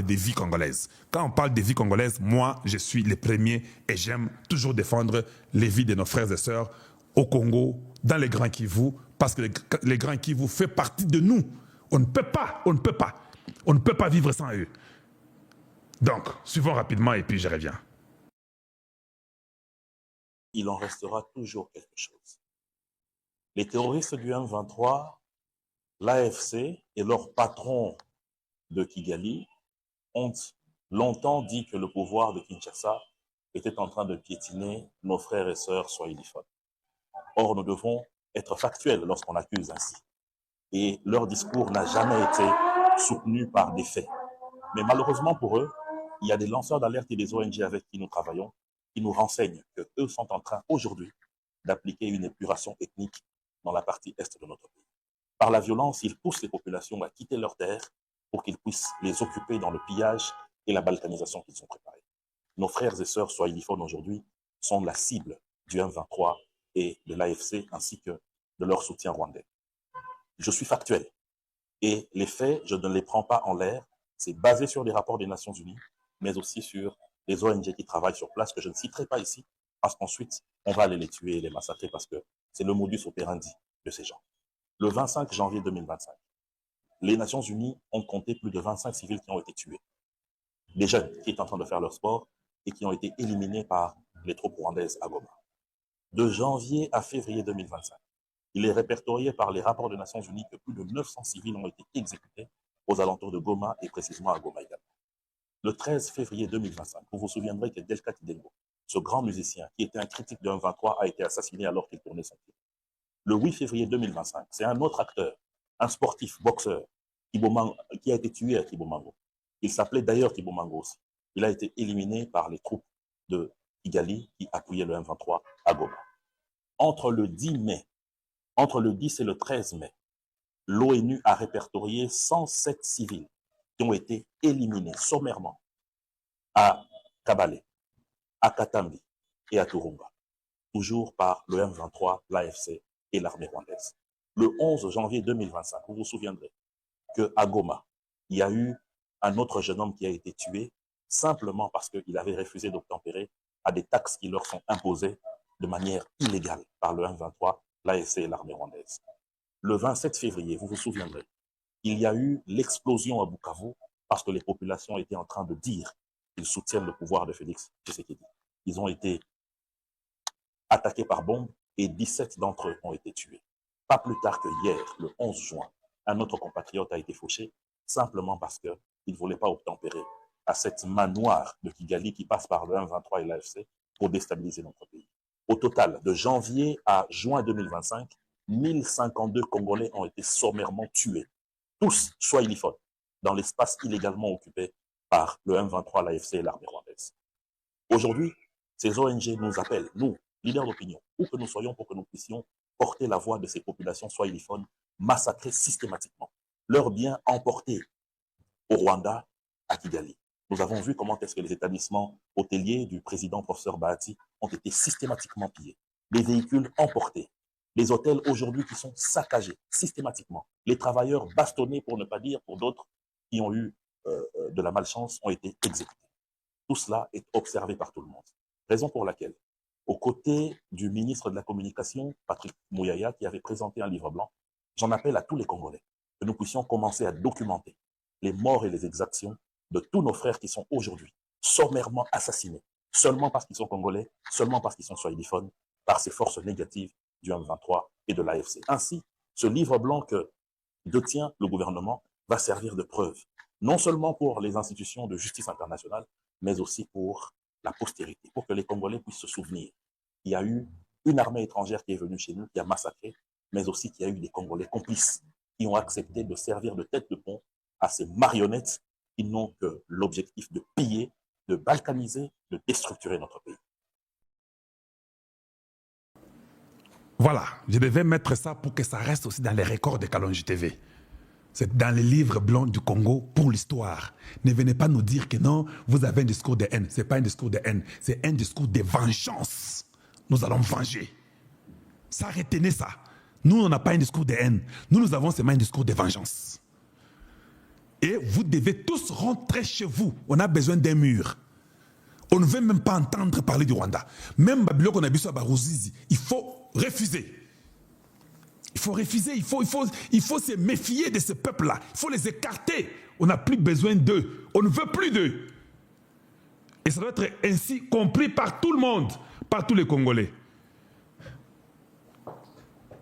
des vies congolaises. Quand on parle des vies congolaises, moi, je suis le premier et j'aime toujours défendre les vies de nos frères et sœurs au Congo, dans les Grands Kivu, parce que les Grands Kivu font partie de nous. On ne peut pas vivre sans eux. Donc, suivons rapidement et puis je reviens. Il en restera toujours quelque chose. Les terroristes du M23, l'AFC et leur patron de Kigali ont longtemps dit que le pouvoir de Kinshasa était en train de piétiner nos frères et sœurs swahiliphones. Or, nous devons être factuels lorsqu'on accuse ainsi. Et leur discours n'a jamais été soutenu par des faits. Mais malheureusement pour eux, il y a des lanceurs d'alerte et des ONG avec qui nous travaillons qui nous renseignent qu'eux sont en train aujourd'hui d'appliquer une épuration ethnique dans la partie est de notre pays. Par la violence, ils poussent les populations à quitter leurs terres pour qu'ils puissent les occuper dans le pillage et la balkanisation qu'ils ont préparés. Nos frères et sœurs swahiliphones aujourd'hui sont la cible du M23 et de l'AFC ainsi que de leur soutien rwandais. Je suis factuel et les faits, je ne les prends pas en l'air. C'est basé sur les rapports des Nations Unies, mais aussi sur les ONG qui travaillent sur place, que je ne citerai pas ici, parce qu'ensuite, on va aller les tuer et les massacrer, parce que c'est le modus operandi de ces gens. Le 25 janvier 2025, les Nations Unies ont compté plus de 25 civils qui ont été tués. Des jeunes qui étaient en train de faire leur sport et qui ont été éliminés par les troupes rwandaises à Goma. De janvier à février 2025, il est répertorié par les rapports des Nations Unies que plus de 900 civils ont été exécutés aux alentours de Goma et précisément à Goma également. Le 13 février 2025, vous vous souviendrez que Delka Tidengo, ce grand musicien qui était un critique de M23, a été assassiné alors qu'il tournait son film. Le 8 février 2025, c'est un autre acteur, un sportif, boxeur, qui a été tué à Kibomango. Il s'appelait d'ailleurs Kibomango aussi. Il a été éliminé par les troupes de Kigali qui appuyaient le M23 à Goma. Entre le 10 et le 13 mai, l'ONU a répertorié 107 civils qui ont été éliminés sommairement à Kabale, à Katambi et à Turunga, toujours par le M23, l'AFC et l'armée rwandaise. Le 11 janvier 2025, vous vous souviendrez qu'à Goma, il y a eu un autre jeune homme qui a été tué simplement parce qu'il avait refusé d'obtempérer à des taxes qui leur sont imposées de manière illégale par le M23, l'AFC et l'armée rwandaise. Le 27 février, vous vous souviendrez, il y a eu l'explosion à Bukavu parce que les populations étaient en train de dire qu'ils soutiennent le pouvoir de Félix Tshisekedi. Ils ont été attaqués par bombe et 17 d'entre eux ont été tués. Pas plus tard que hier, le 11 juin, un autre compatriote a été fauché simplement parce qu'il ne voulait pas obtempérer à cette main noire de Kigali qui passe par le M23 et l'AFC pour déstabiliser notre pays. Au total, de janvier à juin 2025, 1052 Congolais ont été sommairement tués, tous swahiliphones, dans l'espace illégalement occupé par le M23, l'AFC et l'armée rwandaise. Aujourd'hui, ces ONG nous appellent, nous, leaders d'opinion, où que nous soyons pour que nous puissions porter la voix de ces populations swahiliphones massacrées systématiquement, leurs biens emportés au Rwanda, à Kigali. Nous avons vu comment est-ce que les établissements hôteliers du président professeur Bahati ont été systématiquement pillés, les véhicules emportés, les hôtels aujourd'hui qui sont saccagés systématiquement, les travailleurs bastonnés pour ne pas dire pour d'autres qui ont eu de la malchance ont été exécutés. Tout cela est observé par tout le monde. Raison pour laquelle, aux côtés du ministre de la Communication, Patrick Mouyaya, qui avait présenté un livre blanc, j'en appelle à tous les Congolais que nous puissions commencer à documenter les morts et les exactions de tous nos frères qui sont aujourd'hui sommairement assassinés, seulement parce qu'ils sont Congolais, seulement parce qu'ils sont swahiliphones, par ces forces négatives du M23 et de l'AFC. Ainsi, ce livre blanc que détient le gouvernement va servir de preuve, non seulement pour les institutions de justice internationale, mais aussi pour la postérité, pour que les Congolais puissent se souvenir qu'il y a eu une armée étrangère qui est venue chez nous, qui a massacré, mais aussi qu'il y a eu des Congolais complices qui ont accepté de servir de tête de pont à ces marionnettes qui n'ont que l'objectif de piller, de balkaniser, de déstructurer notre pays. Voilà, je devais mettre ça pour que ça reste aussi dans les records de Kalonji TV. C'est dans les livres blancs du Congo pour l'histoire. Ne venez pas nous dire que non, vous avez un discours de haine. Ce n'est pas un discours de haine, c'est un discours de vengeance. Nous allons venger. Ça, retenez ça. Nous, on n'a pas un discours de haine. Nous avons seulement un discours de vengeance. Et vous devez tous rentrer chez vous. On a besoin d'un mur. On ne veut même pas entendre parler du Rwanda. Même Babylone qu'on a vu sur Barouzizi, il faut refuser. Il faut refuser, il faut se méfier de ces peuples-là. Il faut les écarter. On n'a plus besoin d'eux. On ne veut plus d'eux. Et ça doit être ainsi compris par tout le monde, par tous les Congolais.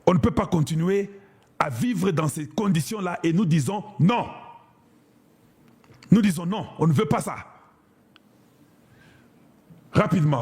On ne peut pas continuer à vivre dans ces conditions-là et nous disons non. Nous disons non, on ne veut pas ça. Rapidement.